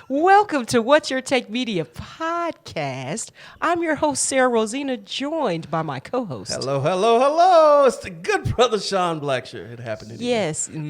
Welcome to What's Your Take Media podcast. I'm your host, Sara Rosina, joined by my co-host. Hello. It's the good brother, Sean Blackshear. It happened today. Yes. In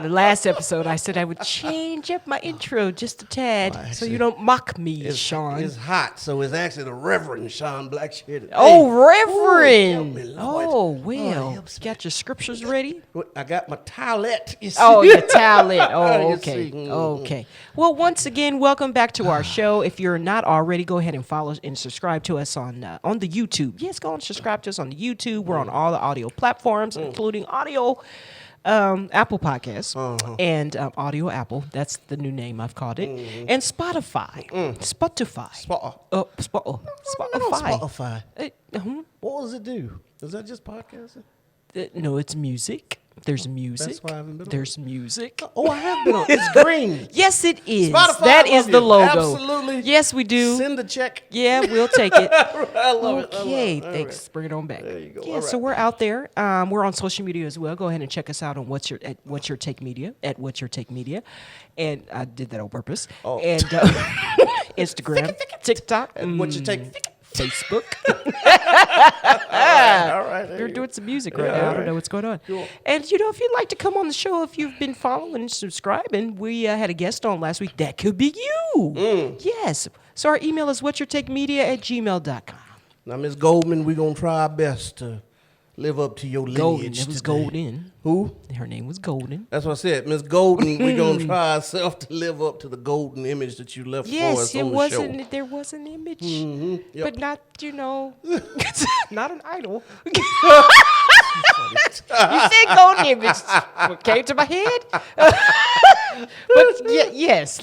the last episode, I said I would change up my intro just a tad so you don't mock me, Sean. It's hot, so it's actually the Reverend Sean Blackshear today. Oh, Reverend. Ooh, Got your scriptures ready? I got my towelette. You see? Oh, your towelette. Oh, You okay. see. Okay. Well, once again, welcome back to our show. If you're not already, go ahead and follow and subscribe to us on the YouTube. Yes, go and subscribe to us on the YouTube. We're on all the audio platforms, including audio. Apple Podcasts and Audio Apple. That's the new name I've called it. And Spotify. Spotify. Spotify. What does it do? Is that just podcasting? No, it's music. There's music. That's why I haven't been on There's music. Oh, I have been on. It's green. Yes, it is. Spotify, that I is love the you. logo. Absolutely. Yes, we do. Send the check. Yeah, we'll take it. I love it. Okay, All thanks. right. Bring it on back. There you go. Yeah, All so right. we're out there. We're on social media as well. Go ahead and check us out on What's Your Take Media at What's Your Take Media, and I did that on purpose. Oh. And Instagram, TikTok, What you take? Facebook. All right. They're doing some music right Yeah, now. I all don't right. know what's going on. Cool. And if you'd like to come on the show, if you've been following and subscribing, we had a guest on last week. That could be you. Yes. So our email is whatyourtakemedia@gmail.com. Now, Miss Goldman, we're going to try our best to live up to your lineage. Golden. It was today. Golden. Who? Her name was Golden. That's what I said. Miss Golden, we're going to try ourselves to live up to the golden image that you left for us Yes, it on the wasn't. show. There was an image, Yep. but not, not an idol. You said golden image. What came to my head? But yes,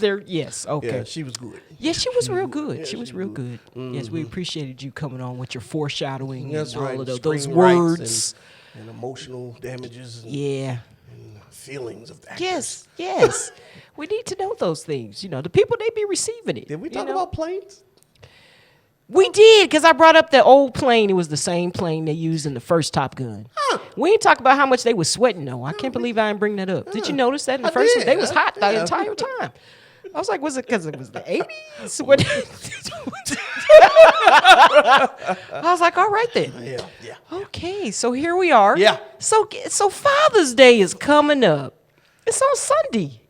okay. Yeah, she was good. Yeah, she was real good. She was real good. Yes, we appreciated you coming on with your foreshadowing That's and right. all of those Screenwrites words. And emotional damages and, Yeah. and feelings of actors. Yes. We need to know those things. The people, they be receiving it. Did we talk about planes? We did, because I brought up the old plane. It was the same plane they used in the first Top Gun. Huh. We ain't talk about how much they was sweating, though. I can't believe I didn't bring that up. Did you notice that in the I first did. one? They was hot the Yeah. entire time. I was like, was it because it was the 80s? I was like, all right then. Yeah. Okay, so here we are. Yeah. So Father's Day is coming up. It's on Sunday.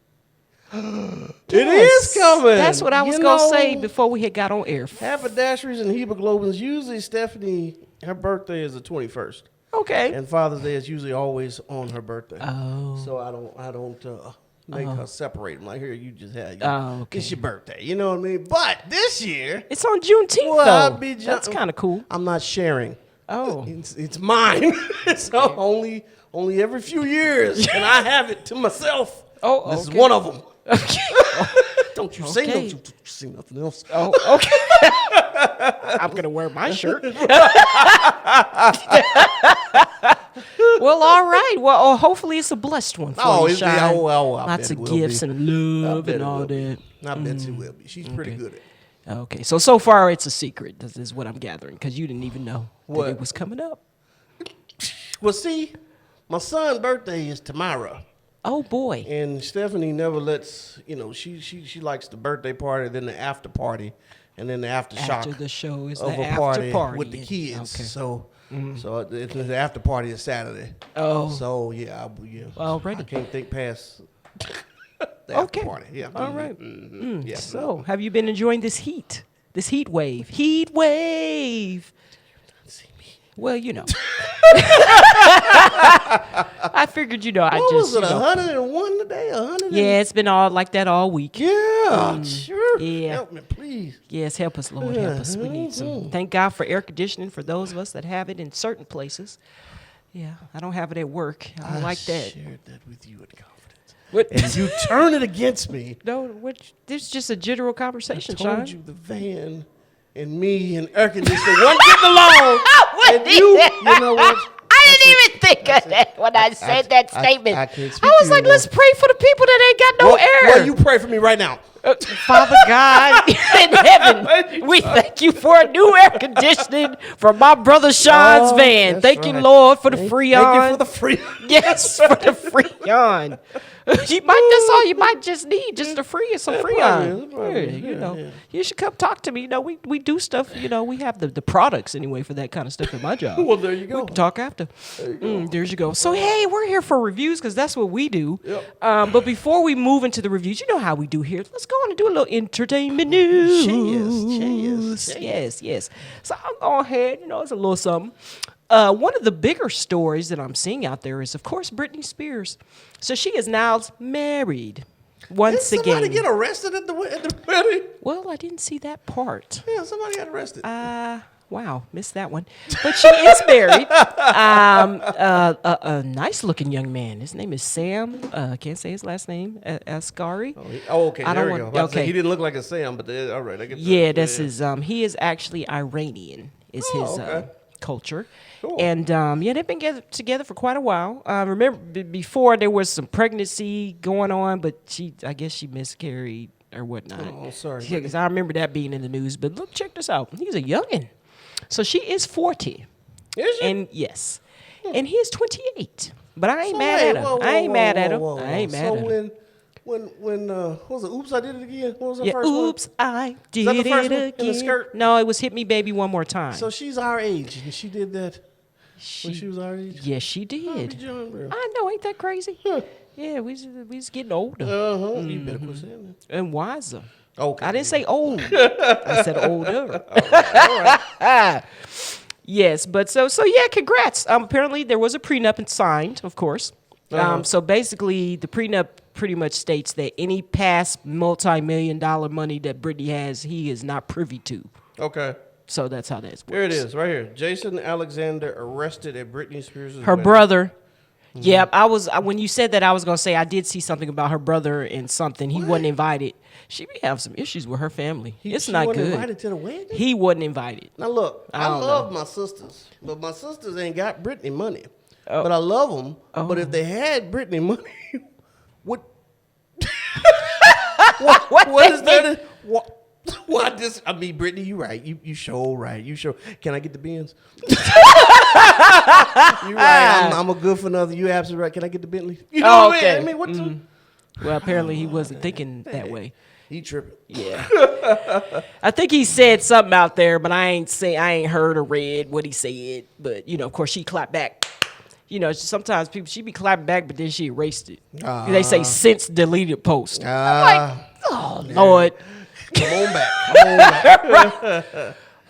It is coming. That's what I was going to say before we had got on air. Haberdasheries and hemoglobins, usually Stephanie, her birthday is the 21st. Okay. And Father's Day is usually always on her birthday. Oh. So I don't make her separate them. Like, here, you just have Okay. it's your birthday. You know what I mean? But this year, It's on Juneteenth, well, though. I'll be That's kind of cool. I'm not sharing. Oh. It's mine. So only every few years can I have it to myself. Oh, This is okay. one of them. Okay. Don't you say Okay. don't you say nothing else. Oh, okay. I'm going to wear my shirt. Well, all right. Well, hopefully it's a blessed one for you, Sean. I Lots bet of it will gifts be. and love bet and it all will be. that. I bet she will be. She's pretty good at it. Okay. So far it's a secret. This is what I'm gathering, because you didn't even know that What? it was coming up. Well, see, my son's birthday is tomorrow. Oh, boy. And Stephanie never lets, she likes the birthday party, then the after party, and then the aftershock After the show is of the a after party. with the kids. Okay. So the after party is Saturday. Oh. So yeah, All righty. I can't think past the Okay. after party. Yeah. All right. Yeah. So, have you been enjoying this heat? This heat wave? Heat wave. See me. Well, I figured, I What just, was it? 101 today? 100? yeah, it's been all like that all week. Yeah. Sure. Yeah. Help me, please. Yes, help us, Lord, help us. We need some. Thank God for air conditioning for those of us that have it in certain places. Yeah, I don't have it at work. I don't like that. Shared that with you in confidence. What? And you turn it against me. No, this is just a general I conversation, told Sean. you the van and me and air conditioning wasn't getting along. What And you know what? I didn't even think of that when I said that statement. I can't speak I to was you like, anymore. let's pray for the people that ain't got no air. Well, you pray for me right now. Father God in heaven, we thank you for a new air conditioning for my brother Sean's van. That's Thank you, right. Lord, for the Freon. Thank you for the free. Yes, for the Freon. That's all you might just need, just a free some Freon. probably, Yeah, you know, you should come talk to me. You know, we do stuff. You know, we have the products anyway for that kind of stuff at my job. Well, there you go. We can talk after. There you go. So hey, we're here for reviews because that's what we do. Yep. But before we move into the reviews, you know how we do here. Let's go on and do a little entertainment news. Yes. So I'll go ahead. You know, it's a little something. One of the bigger stories that I'm seeing out there is, of course, Britney Spears. So she is now married once Did somebody again. get arrested at the wedding? Well, I didn't see that part. Yeah, somebody got arrested. Wow, missed that one. But she is married. A nice-looking young man. His name is Sam. I can't say his last name. Asghari. Okay, I there don't we go. want- I was okay. he didn't look like a Sam, but all right, I get Yeah, that. that's his. He is actually Iranian. Is his okay. culture. Cool. And they've been together for quite a while. Remember before there was some pregnancy going on, but I guess she miscarried or whatnot. Oh, sorry. Yeah, 'cause I remember that being in the news. But look, check this out. He's a youngin'. So she is 40. Is she? And yes. And he is 28. But I ain't So mad wait, at him. whoa, I ain't whoa, mad at whoa, him. whoa, I ain't whoa. mad at him. When what was it? Oops, I did it again. What was the Yeah, first one? oops, I did that the it first one again. in the skirt? No, it was Hit Me Baby One More Time. So she's our age, and she did that when she was our age. Yes, she Oh, did. be young, bro. I know, ain't that crazy? Yeah, we just getting older You better quit saying and wiser. that. Okay. I didn't say old. I said older. All right. Yes, but so yeah, congrats. Apparently there was a prenup and signed, of course. So basically the prenup pretty much states that any past multi-million-dollar money that Britney has, he is not privy to. Okay. So that's how that works. Here it is, right here. Jason Alexander arrested at Britney Spears' Her wedding. brother. Yep, when you said that, I was gonna say I did see something about her brother and something. He wasn't invited. She may have some issues with her family. It's She not wasn't good. invited to the wedding? He wasn't invited. Now look, I don't love my sisters, but my sisters ain't got Britney money. Oh. But I love them. But if they had Britney money, what what is that? What this? I mean, Brittany, you right. You show right. You show. Can I get the Benz? You right. I'm a good for nothing. You absolutely right. Can I get the Bentley? You know what Okay. I mean? What's Well, apparently he wasn't thinking that way. he tripping? Yeah. I think he said something out there, but I ain't heard or read what he said. But of course, she clapped back. Sometimes she be clapping back, but then she erased it. They say since deleted post. Oh Lord. Come on back.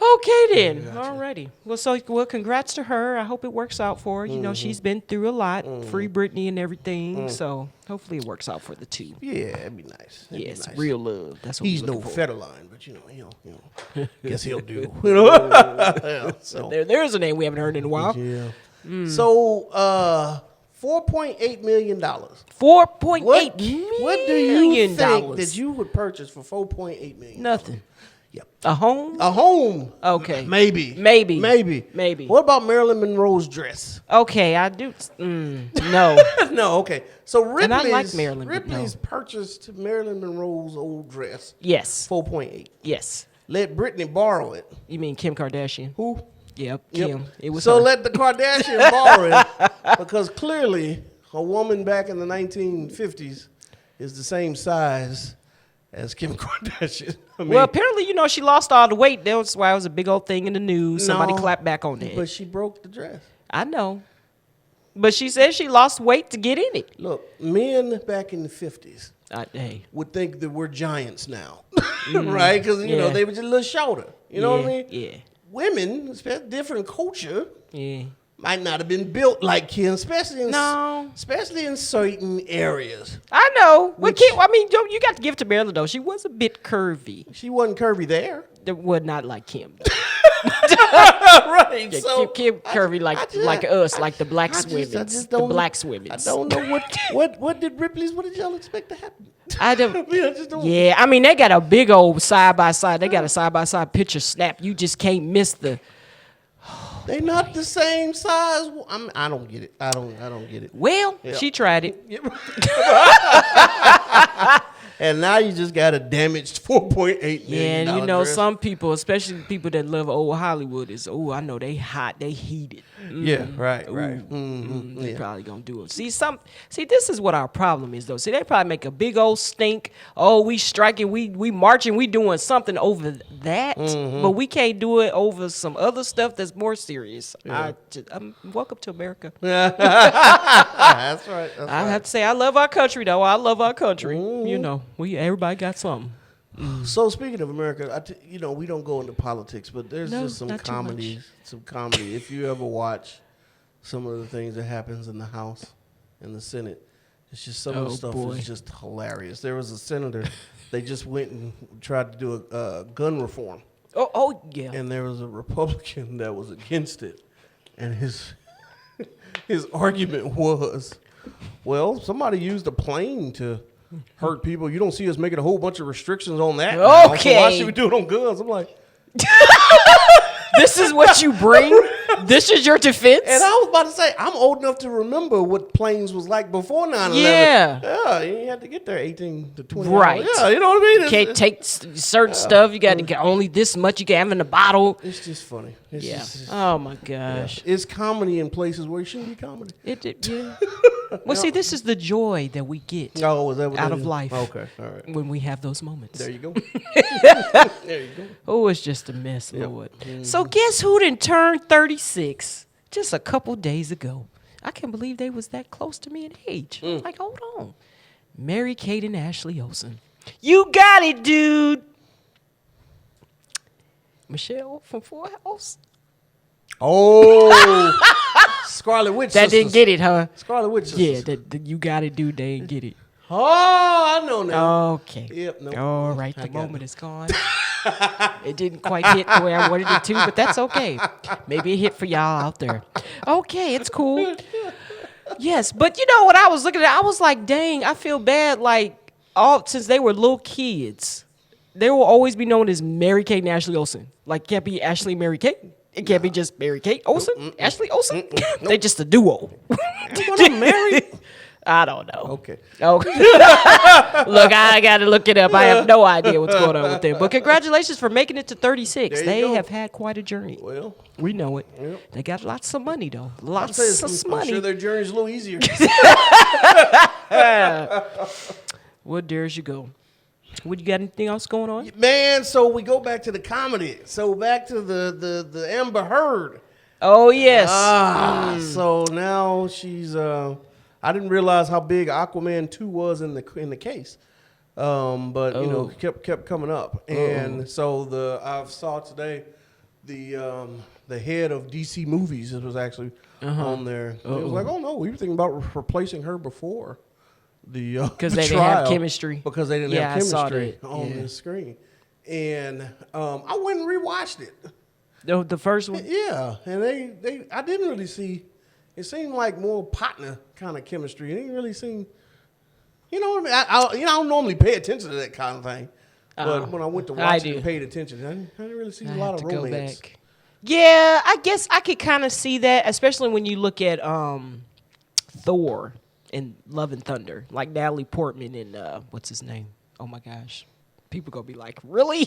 Okay then. Alrighty. Well, congrats to her. I hope it works out for her. She's been through a lot, free Britney and everything. So hopefully it works out for the two. Yeah, it'd be nice. It'd be Yes, nice. real love. That's what He's we're no looking for. Federline, but guess he'll do. Yeah, so. There's a name we haven't heard in a while. Yeah. So, $4.8 million. $4.8 million. What do you think that you would purchase for $4.8 million? Nothing. Yep. A home? A home. Okay. Maybe. Maybe. What about Marilyn Monroe's dress? Okay, I do. No. No, okay. So Ripley's, And I like Marilyn, but no. Ripley's purchased Marilyn Monroe's old dress. Yes. 4.8. Yes. Let Britney borrow it. You mean Kim Kardashian? Who? Yep. Yep. Kim. It was so her. let the Kardashian borrow it because clearly a woman back in the 1950s is the same size as Kim Kardashian. I mean, Well, apparently, she lost all the weight. That's why it was a big old thing in the news. Somebody No, clapped back on that. but she broke the dress. I know. But she said she lost weight to get in it. Look, men back in the 50s Hey. would think that we're giants now, right? Because, Yeah. they were just a little shorter. You know what I mean? Yeah. Women, especially different culture, Yeah. might not have been built like Kim, especially in No. certain areas. I know. Which- Kim, you got to give it to Marilyn, though. She was a bit curvy. She wasn't curvy there. Well, not like Kim. Right. Yeah, So Kim curvy like us, like the black swimmers. I just The don't, black I swimmers. don't know what did y'all expect to happen? I don't. I mean, I just don't. Yeah, they got a big old side by side. They got a side by side picture snap. You just can't miss the. They not the same size. I don't get it. I don't get it. Well, Yeah. she tried it. And now you just got a damaged $4.8 million. Yeah, and you know, dress. some people, especially people that love old Hollywood, is I know they hot, they heated. Yeah, right. They probably gonna do it. See, this is what our problem is, though. See, they probably make a big old stink. Oh, we striking, we marching, we doing something over that, but we can't do it over some other stuff that's more serious. Yeah. Welcome to America. That's right. I have to say, I love our country, though. I love our country. You know, everybody got something. So speaking of America, we don't go into politics, but there's just some not too comedy. Some comedy. If you ever watch some of the things that happens in the House and the Senate, it's just some of the stuff is just hilarious. There was a senator, they just went and tried to do a gun reform. Oh yeah. And there was a Republican that was against it, and his argument was, well, somebody used a plane to hurt people. You don't see us making a whole bunch of restrictions on that. Okay. So why should we do it on guns? I'm like, this is what you bring? This is your defense? and I was about to say, I'm old enough to remember what planes was like before 9/11. Yeah. You had to get there 18 to 20 Right. hours. Yeah, you know what I mean? You can't take certain stuff. You got to get only this much you can have in the bottle. It's just funny. It's Yeah. just- Oh my gosh. it's comedy in places where it shouldn't be comedy. Yeah. Well, see, this is the joy that we get Oh, is that what out that of is? life. Okay, all right. When we have those moments. There you go. There you go. Oh, it's just a mess, Yep. Lord. So guess who done turned 36 just a couple days ago? I can't believe they was that close to me in age. Like, hold on. Mary-Kate and Ashley Olsen. You got it, dude. Michelle from Full House. Oh, Scarlet Witch. That didn't sisters. get it, huh? Scarlet Witch. Yeah, sisters. that you got it, dude. They didn't get it. Oh, I know now. Okay. Yep. Nope. All right, I the got moment is gone. It didn't quite hit the way I wanted it to, but that's okay. Maybe it hit for y'all out there. Okay, it's cool. Yes, but you know what I was looking at? I was like, dang, I feel bad. Like, since they were little kids, they will always be known as Mary-Kate and Ashley Olsen. Like, can't be Ashley Mary-Kate. It can't be just Mary-Kate Olsen, Ashley Olsen. They're just a duo. I'm married. I don't know. Okay. Okay. Look, I got to look it up. I have no idea what's going on with them. But congratulations for making it to 36. There you They go. have had quite a journey. Well, We know it. Yep. They got lots of money, though. I'm Lots of I'm money. sure their journey's a little easier. Well, there's you go. What, you got anything else going on? Man, so we go back to the comedy. So back to the Amber Heard. Oh, yes. So now she's. I didn't realize how big Aquaman 2 was in the case, but you know, kept coming up, and so I saw today the head of DC Movies. It was actually on there. It was like, oh no, we were thinking about replacing her before the Because the they didn't have trial, chemistry. because they didn't have I saw chemistry that. on the screen, and I went and rewatched it. The first one? Yeah, and I didn't really see. It seemed like more partner kind of chemistry. It didn't really seem, you know what I mean? I don't normally pay attention to that kind of thing, but when I went to watch it and paid attention, I didn't really see a lot of romance. Go back. Yeah, I guess I could kind of see that, especially when you look at Thor and Love and Thunder, like Natalie Portman and what's his name? Oh my gosh. People gonna be like, really?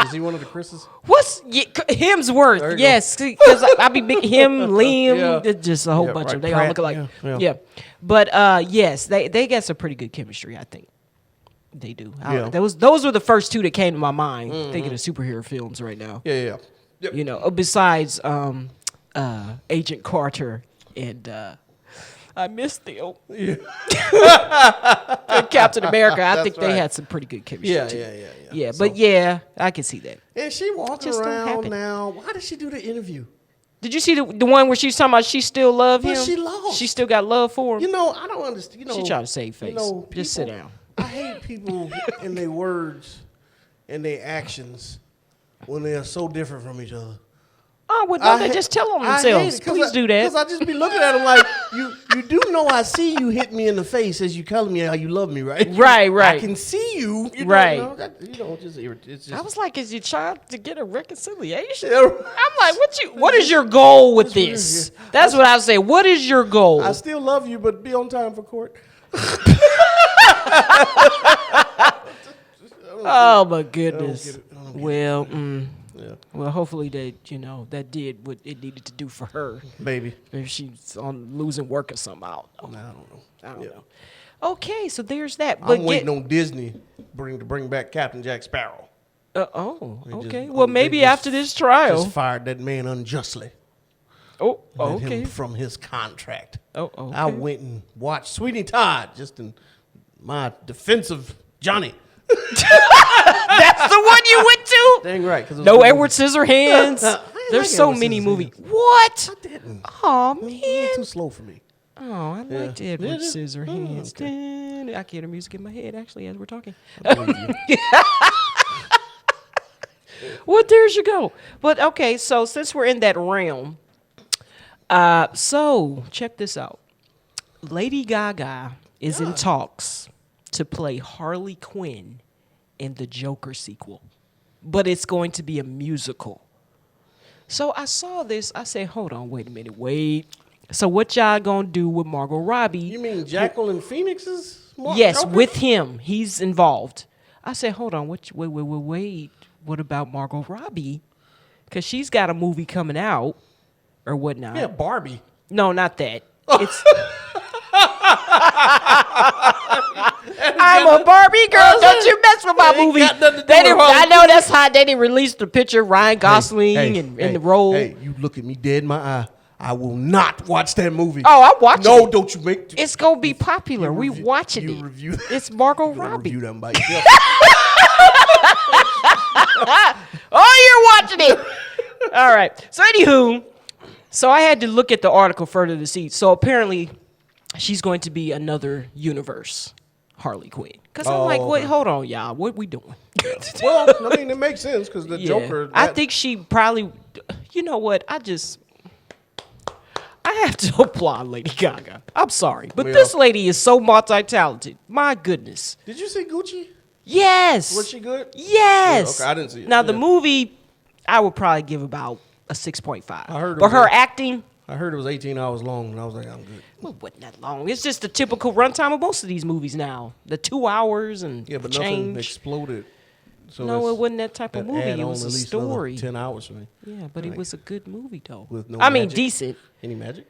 Is he one of the Chris's? What's Hemsworth? Yes, because I be big him, Liam, just a whole bunch of them. They all look alike. Yeah. But yes, they got some pretty good chemistry. I think they do. Those were the first two that came to my mind. Thinking of superhero films right now. Yeah. Yep. You know, besides Agent Carter and. I missed them. Yeah. Captain America. I think they had some pretty good chemistry. Yeah. So, but yeah, I can see that. And she walking around now. Why did she do the interview? Did you see the one where she's talking about she still love him? But she lost. She still got love for him. You know, I don't understand. You know, she trying to save face. People, just sit down. I hate people and their words and their actions when they are so different from each other. Oh, well, don't they just tell on themselves? Please do that. Because I just be looking at them like, you do know I see you hit me in the face as you telling me how you love me, right? Right. I can see you. Right. It's just, I was like, is you trying to get a reconciliation? Yeah. I'm like, what is your goal with this? That's what I would say. What is your goal? I still love you, but be on time for court. Oh my goodness. I don't get it. Well, Yeah. well, hopefully that did what it needed to do for her. Maybe. If she's on losing work or something, I don't know. I don't know. Okay, so there's that. I'm waiting on Disney to bring back Captain Jack Sparrow. Okay. Well, maybe after this trial. Just fired that man unjustly. Oh, Let okay. him from his contract. Oh, okay. I went and watched Sweeney Todd just in my defense of Johnny. That's the one you went to? Dang right. No Edward Scissorhands. There's so Edward many Scissorhands. movies. What? I didn't. Oh, It was man. too slow for me. Oh, I liked Edward Did it? Scissorhands. Oh, okay. I can hear the music in my head, actually, as we're talking. I believe you. Well, there you go. But, okay, so since we're in that realm, so check this out. Lady Gaga is in talks to play Harley Quinn in the Joker sequel, but it's going to be a musical. So I saw this. I said, hold on, wait a minute, wait. So what y'all gonna do with Margot Robbie? You mean Jacqueline Phoenix's Yes, Joker? with him. He's involved. I said, hold on, wait. What about Margot Robbie? Because she's got a movie coming out or whatnot. Yeah, Barbie. No, not that. It's I'm a Barbie girl. Don't you mess with my movie. got nothing to do They with didn't, Harley I know that's how they didn't release the picture of Ryan Gosling in the role. Hey, you look at me dead in my eye. I will not watch that movie. Oh, I'm watching No, it. don't you make... It's gonna be popular. We review- watching you it. review- It's Margot You gonna Robbie. review them by yourself. Oh, you're watching it. All right. So, anywho, so I had to look at the article further to see. So apparently, she's going to be another universe Harley Quinn. Because I'm like, wait, okay. hold on, y'all. What we doing? Well, I mean, it makes sense because the Yeah. Joker... I think she probably, you know what? I have to applaud Lady Gaga. I'm sorry. But Yeah. this lady is so multi-talented. My goodness. Did you see Gucci? Yes. Was she good? Yes. Yeah, okay, I didn't see it. Now, the Yeah. movie, I would probably give about a 6.5. I heard it But was her a- acting, I heard it was 18 hours long, and I was like, I'm good. well, it wasn't that long. It's just the typical runtime of most of these movies now. The 2 hours and Yeah, but nothing change. exploded. So No, that's- it wasn't that type of that movie. add It on was a at least another story. 10 hours for me. Yeah, but it Right. was a good movie, though. With no I mean, magic? decent. Any magic?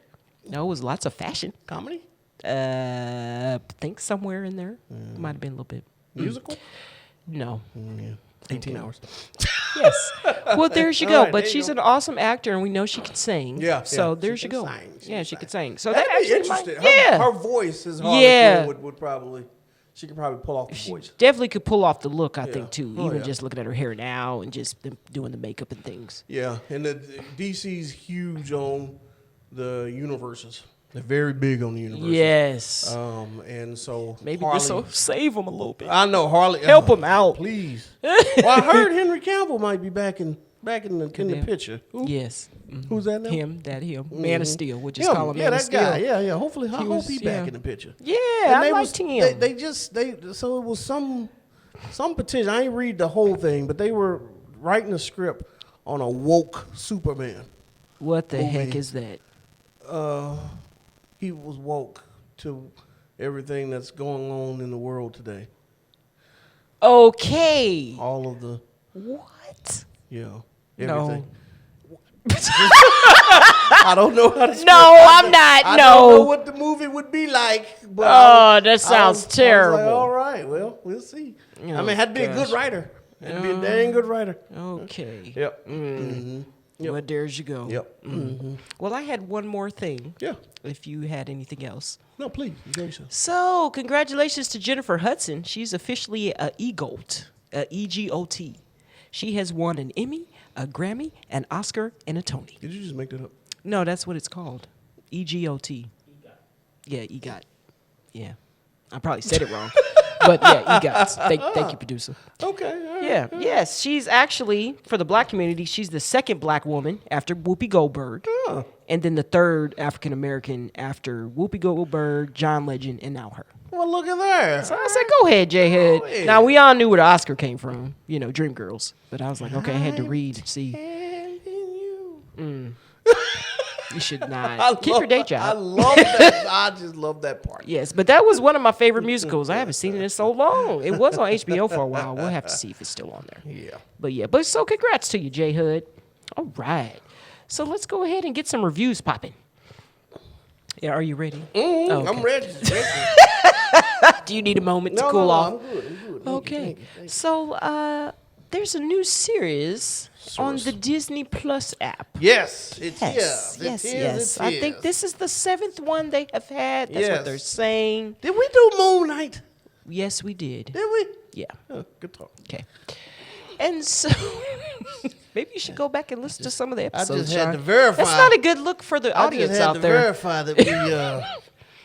No, it was lots of fashion. Comedy? I think somewhere in there. Might have been a little bit. Musical? No. Yeah. 18 hours. Yes. Well, there you All go. right, But there you she's go. an awesome actor, and we know she can sing. Yeah. So yeah. there She you can go. sing. Yeah, she could sing. So That'd that be actually might, interesting. yeah. Her voice is Harley Yeah. Quinn would probably... She could probably pull off the voice. Definitely could pull off the look, I Yeah. think, too. Oh, Even yeah. just looking at her hair now and just them doing the makeup and things. Yeah, and the DC's huge on the universes. They're very big on the universes. Yes. And so Maybe Harley, this will save them a little bit. I know Harley. Help 'em out. please. Well, I heard Henry Cavill might be back in the picture. Yes. Who's that now? Him. Man of Steel. We'll just Him. call him Yeah, Man of that Steel. guy. Yeah. Hopefully, I hope was- he yeah. back in the picture. Yeah, And I they liked was, him. So it was some petition. I ain't read the whole thing, but they were writing a script on a woke Superman. What the heck movie. is that? He was woke to everything that's going on in the world today. Okay. All of the, What? everything. No. I don't know how to. No, I'm not. I don't know No. what the movie would be like. But Oh, that sounds terrible. like, all right, well, we'll see. I mean, it had to be a good gosh. writer. Had to be a dang good writer. Okay. Yep. Mm-hmm. Yep. Well, there you go. Yep. Mm-hmm. Well, I had one more thing. Yeah. If you had anything else. No, please. Enjoy yourself. So, congratulations to Jennifer Hudson. She's officially a EGOT, EGOT. She has won an Emmy, a Grammy, an Oscar, and a Tony. Did you just make that up? No, that's what it's called. EGOT. Yeah, EGOT. Yeah. I probably said it wrong. But yeah, EGOT. Thank you, producer. Okay. All right. Yeah, yes. She's actually, for the black community, she's the second black woman after Whoopi Goldberg. Huh. And then the third African American after Whoopi Goldberg, John Legend, and now her. Well, look at there. So I said, go ahead, J-Head. Go ahead. Now, we all knew where the Oscar came from, you know, Dreamgirls. But I was like, okay, I had to read and see. And in you. You should not. Keep your day I job. love that. I just love that part. Yes, but that was one of my favorite musicals. I haven't seen it in so long. It was on HBO for a while. We'll have to see if it's still on there. Yeah. But so congrats to you, J Hood. All right. So let's go ahead and get some reviews popping. Yeah, are you ready? Mm-hmm. Oh, okay. I'm ready. Do you need a moment to No, cool off? I'm good. Thank Okay. you. So there's a new series on the Disney Plus app. Yes, it's Yes. I think this is the 7th one they have had. That's what they're saying. Did we do Moon Knight? Yes, we did. Did we? Yeah. Oh, good talk. Okay. And so maybe you should go back and listen to some of the I episodes. just had Sean. to verify. That's not a good look for the audience I just had out to there. verify that we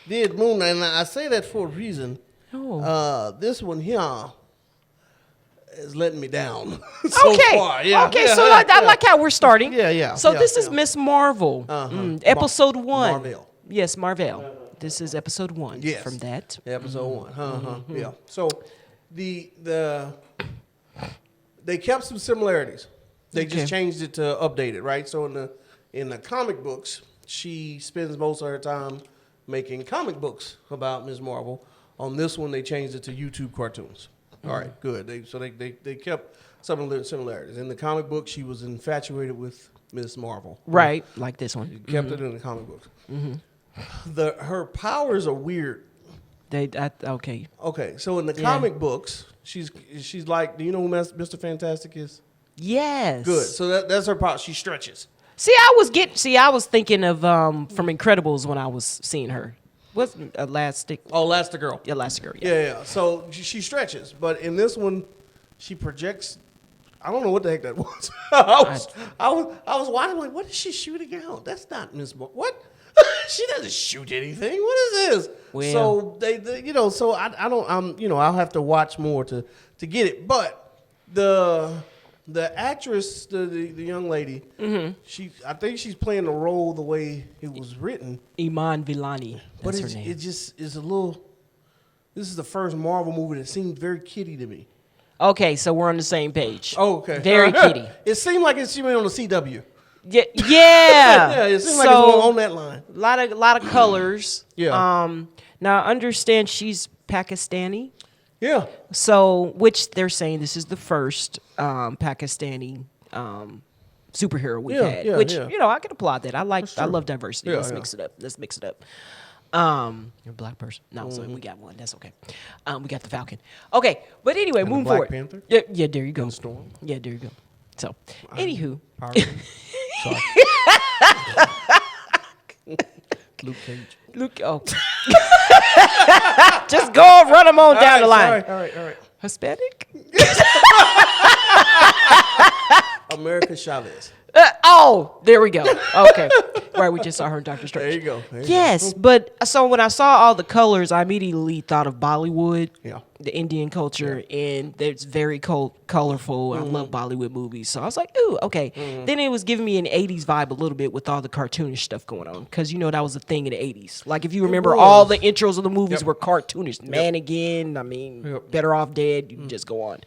did Moon Knight, and I say that for a reason. Oh. This one here is letting me down so Okay. far. Yeah, Okay. yeah, So I like how we're starting. Yeah. So this is Miss Marvel, episode 1. Marvel. Yes, Marvel. This is episode 1 Yes. from that. Episode 1. Yeah. So they kept some similarities. They just changed it to update it, right? So in the comic books, she spends most of her time making comic books about Ms. Marvel. On this one, they changed it to YouTube cartoons. All right, good. They kept some of the similarities. In the comic book, she was infatuated with Ms. Marvel. Right, like this one. Kept it in the comic books. Her powers are weird. Okay. Okay, so in the comic books, she's like, do you know who Mr. Fantastic is? Yes. Good. So that's her power. She stretches. I was thinking of from Incredibles when I was seeing her. What's Elastic? Oh, Elastigirl. Elastigirl. Yeah. So she stretches, but in this one, she projects. I don't know what the heck that was. I was watching like, what is she shooting out? That's not Miss. What? She doesn't shoot anything. What is this? Well. So they so I don't I'll have to watch more to get it. But the actress, the young lady, I think she's playing the role the way it was written. Iman Vellani. That's her name. It just is a little. This is the first Marvel movie that seemed very kiddie to me. Okay, so we're on the same page. Oh, okay. Very kiddie. It seemed like it's on the CW. Yeah. Yeah, it seemed like it's on that line. A lot of colors. Yeah. Now I understand she's Pakistani. Yeah. So, which they're saying this is the first Pakistani superhero we've had. Which I can applaud that. I love diversity. Let's mix it up. You're a black person. No, so we got one. That's okay. We got the Falcon. Okay, but anyway, moving forward. Black Panther. Yeah, there you go. Storm. Yeah, there you go. So, anywho. Sorry. Luke Cage. Just go run them on down the line. All right. Hispanic? America Chavez. There we go. Okay. Right, we just saw her in Doctor Strange. There you go. Yes, but so when I saw all the colors, I immediately thought of Bollywood, the Indian culture, and it's very colorful. I love Bollywood movies. So I was like, ooh, okay. Then it was giving me an 80s vibe a little bit with all the cartoonish stuff going on. Because, that was a thing in the 80s. Like, if you remember, all the intros of the movies were cartoonish. Man Again, Better Off Dead, you can just go on.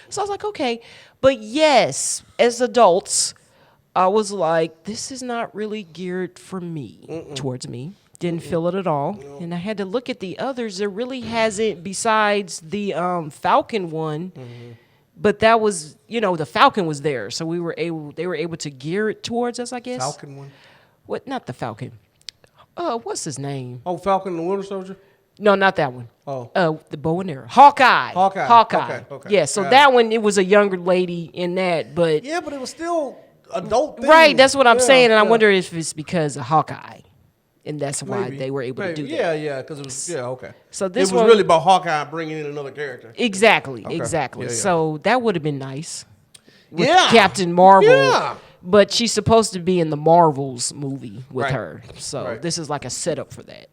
So I was like, okay. But yes, as adults, I was like, this is not really geared for me, towards me. Didn't feel it at all. No. And I had to look at the others. There really hasn't, besides the Falcon one, but that was, the Falcon was there. So they were able to gear it towards us, I guess. Falcon one? What? Not the Falcon. What's his name? Oh, Falcon and the Winter Soldier? No, not that one. Oh. The bow and arrow. Hawkeye. Okay. Yeah, so that one, it was a younger lady in that, but. Yeah, but it was still adult thing. Right, that's what I'm saying, and I wonder if it's because of Hawkeye, and that's why they were able to do that. Yeah, because it was, okay. So this it was really about Hawkeye bringing in another character. Exactly. Yeah. So that would have been nice. With Yeah. Captain Marvel. Yeah. But she's supposed to be in the Marvels movie with her. So this is like a setup for that.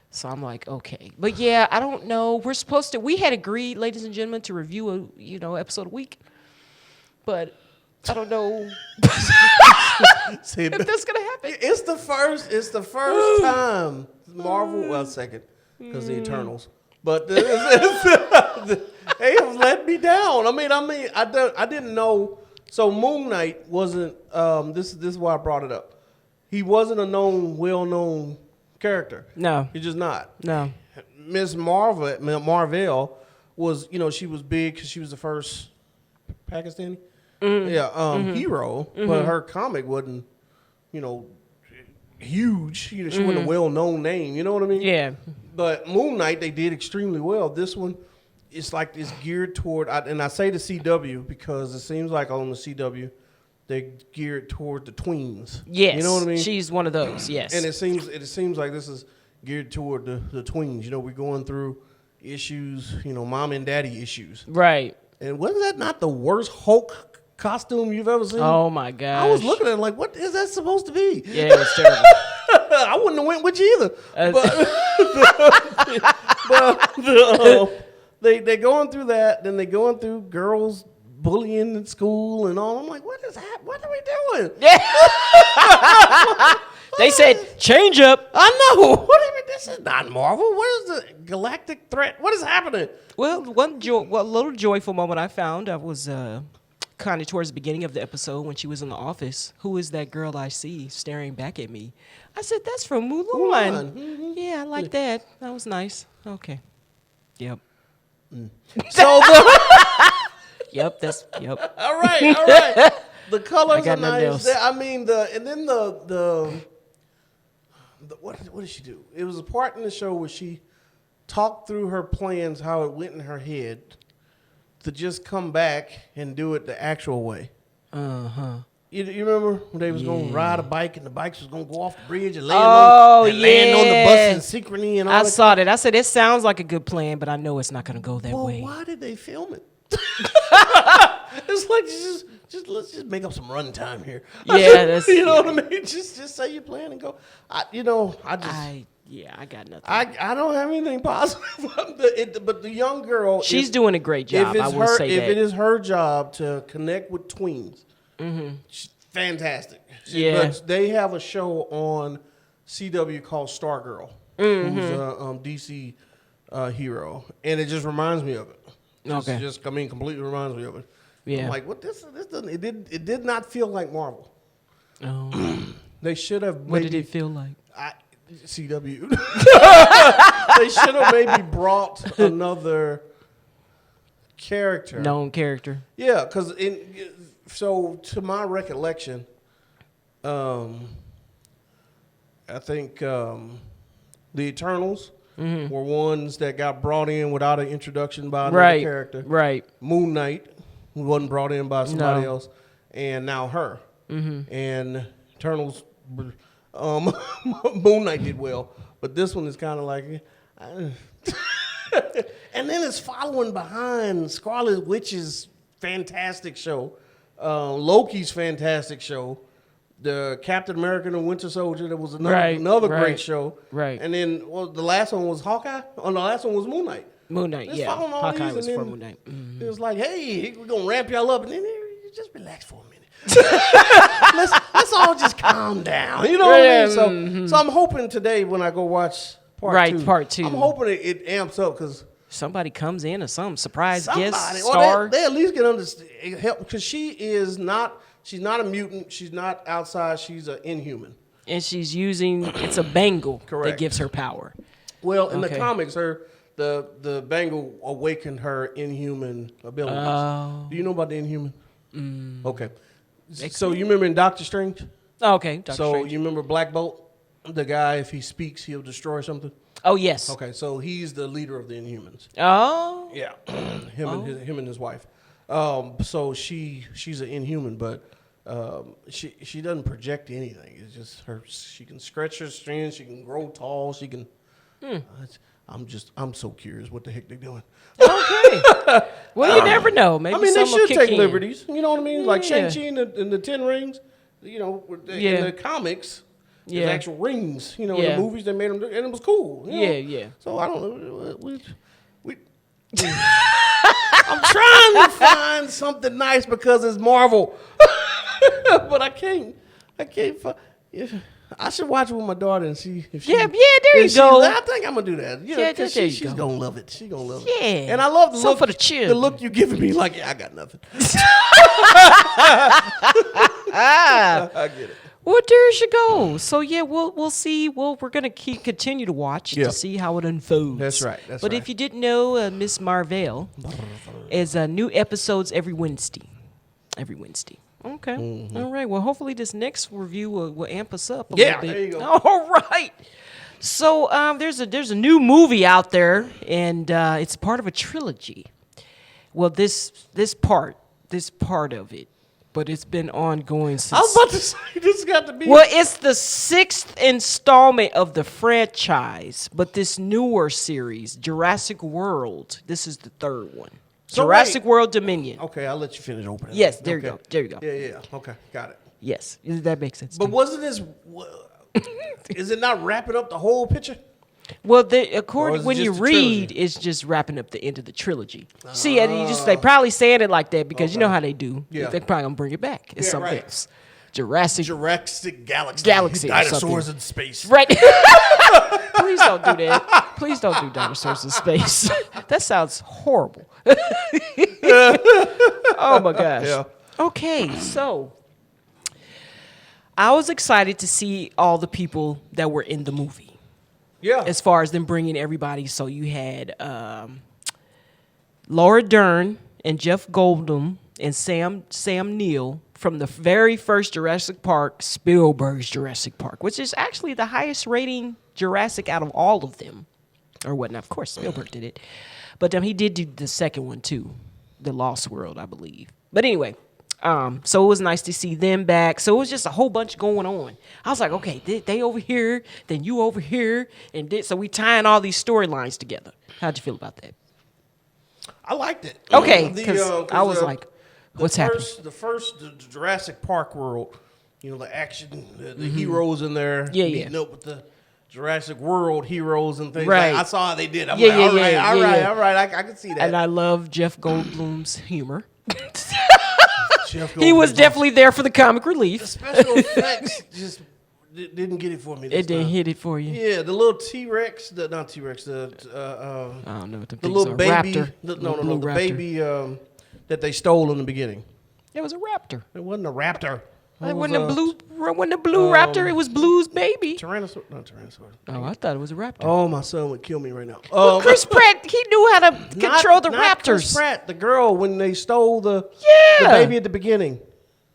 So I'm like, okay. But yeah, I don't know. We had agreed, ladies and gentlemen, to review a, episode a week. But I don't know if that's gonna happen. It's the first time Marvel. Well, second because the Eternals, but they have let me down. I didn't know. So Moon Knight wasn't. This is why I brought it up. he wasn't a well-known character. No. He's just not. No. Miss Marvel was, she was big because she was the first Pakistani hero, but her comic wasn't, huge. She wasn't a well-known name. You know what I mean? Yeah. But Moon Knight, they did extremely well. This one, it's geared toward, and I say the CW because it seems like on the CW, they're geared toward the tweens. Yes. You know what I mean? She's one of those, yes. And it seems like this is geared toward the tweens. We're going through issues, mom and daddy issues. Right. And wasn't that not the worst Hulk costume you've ever seen? Oh, my gosh. I was looking at it like, what is that supposed to be? Yeah, it was terrible. I wouldn't have went with you either. They going through that, then they going through girls bullying in school and all. I'm like, what is that? What are we doing? Yeah. They said, change up. I know. What do you mean? This is not Marvel. What is the galactic threat? What is happening? Well, one little joyful moment I found, I was kind of towards the beginning of the episode when she was in the office. Who is that girl I see staring back at me? I said, that's from Mulan. Mm-hmm. Yeah, I like that. That was nice. Okay. Yep. So Yep. all right. The colors are nothing nice. else. I mean what did she do? It was a part in the show where she talked through her plans, how it went in her head, to just come back and do it the actual way. You remember when they was going to ride a bike and the bikes was going to go off the bridge and land on the bus in synchrony and all that? I saw that. I said, it sounds like a good plan, but I know it's not going to go that way. Why did they film it? It's like let's just make up some run time here. Yeah, that's you know what I mean. Just say your plan and go. I got nothing. I don't have anything positive. But the young girl, she's doing a great job. I will say that. If it is her job to connect with tweens, she's fantastic. Yeah. But they have a show on CW called Stargirl, who's a DC hero, and it just reminds me of it. Completely reminds me of it. Yeah. I'm like, what this doesn't it did not feel like Marvel. Oh. They should have What did it feel like? CW. They should have maybe brought another character. Known character. Yeah, because so to my recollection, I think the Eternals were ones that got brought in without an introduction by another character. Right. Moon Knight, who wasn't brought in by somebody else, and now her. And Eternals, Moon Knight did well, but this one is kind of like, and then it's following behind Scarlet Witch's fantastic show, Loki's fantastic show, the Captain America and the Winter Soldier, that was another great show. Right. And then the last one was Hawkeye. Oh, no, the last one was Moon Knight. Hawkeye was for Moon Knight. It was like, hey, we're going to ramp y'all up, and then just relax for a minute. let's all just calm down. You know what I mean? So I'm hoping today when I go watch part two, I'm hoping it amps up because somebody comes in or some surprise guest star. They at least can understand help because she's not a mutant. She's not outside. She's an inhuman. And she's using it's a bangle that gives her power. Well, in the comics, the bangle awakened her inhuman abilities. Oh. Do you know about the inhuman? Okay. So you remember in Doctor Strange? Oh, okay. Doctor Strange. You remember Black Bolt? The guy, if he speaks, he'll destroy something? Oh, yes. Okay, so he's the leader of the Inhumans. Oh. Yeah. him and his wife. So she's an Inhuman, but she doesn't project anything. It's just her. She can stretch her strength. She can grow tall. She can. I'm so curious what the heck they're doing. Okay. Well, you never know. Maybe they should take in. liberties. You know what I mean? Like Shang-Chi and the 10 Rings. You know, in the comics, there's actual rings. You know, in the movies they made them, and it was cool. You know? Yeah. So I don't know. I'm trying to find something nice because it's Marvel, but I can't find. I should watch it with my daughter and see if she. There you go. I think I'm gonna do that. You know, she's gonna love it. She's gonna love it. Yeah. And I love the look for the children. The look you giving me, like, I got nothing. I get it. Well, there you go. So yeah, we'll see. We're gonna continue to watch to see how it unfolds. That's right. But if you didn't know, Miss Marvel is new episodes every Wednesday. Every Wednesday. Okay. Mm-hmm. All right. Well, hopefully this next review will amp us up a little bit. There you go. All right. So there's a new movie out there, and it's part of a trilogy. Well, this part of it, but it's been ongoing since. I was about to say this got to be. Well, it's the 6th installment of the franchise, but this newer series, Jurassic World. This is the 3rd one. So Jurassic World Dominion. Okay, I'll let you finish opening. Yes, there you go. There you go. Yeah. Okay, got it. Yes, that makes sense. But wasn't this? Is it not wrapping up the whole picture? Well, Or according is it when you just the read, trilogy? it's just wrapping up the end of the trilogy. See, and they probably saying it like that because you know how they do. Yeah. They're probably gonna bring it back. It's Yeah, something right. else. Jurassic. Galaxy or dinosaurs something. in space. Right. Please don't do that. Please don't do dinosaurs in space. That sounds horrible. Oh my gosh. Yeah. Okay, so I was excited to see all the people that were in the movie. Yeah. As far as them bringing everybody. So you had Laura Dern and Jeff Goldblum and Sam Neill from the very first Jurassic Park, Spielberg's Jurassic Park, which is actually the highest rating Jurassic out of all of them, or whatnot. Of course, Spielberg did it, but he did do the second one too, The Lost World, I believe. But anyway, so it was nice to see them back. So it was just a whole bunch going on. I was like, okay, they over here, then you over here, and so we tying all these storylines together. How'd you feel about that? I liked it. Okay, because I was like, what's happening? The Jurassic Park world, the action, the heroes in there meeting up with the Jurassic World heroes and things. Right. Like, I saw how they did. I'm Yeah, like, yeah, all yeah. right. I can see that. And I love Jeff Goldblum's humor. Jeff He was Goldblum. definitely there for the comic The relief. special effects just didn't get it for me. It didn't hit it for you. Yeah, the little T-Rex, not T-Rex, I don't know what the the little baby, raptor. the Blue raptor. baby that they stole in the beginning. It was a raptor. It wasn't a raptor. It wasn't a blue raptor. It was Blue's baby. Tyrannosaurus, not Tyrannosaurus. Oh, I thought it was a raptor. Oh, my son would kill me right now. Chris Pratt, he knew how to control the not raptors. Chris Pratt, the girl when they stole the Yeah. baby at the beginning.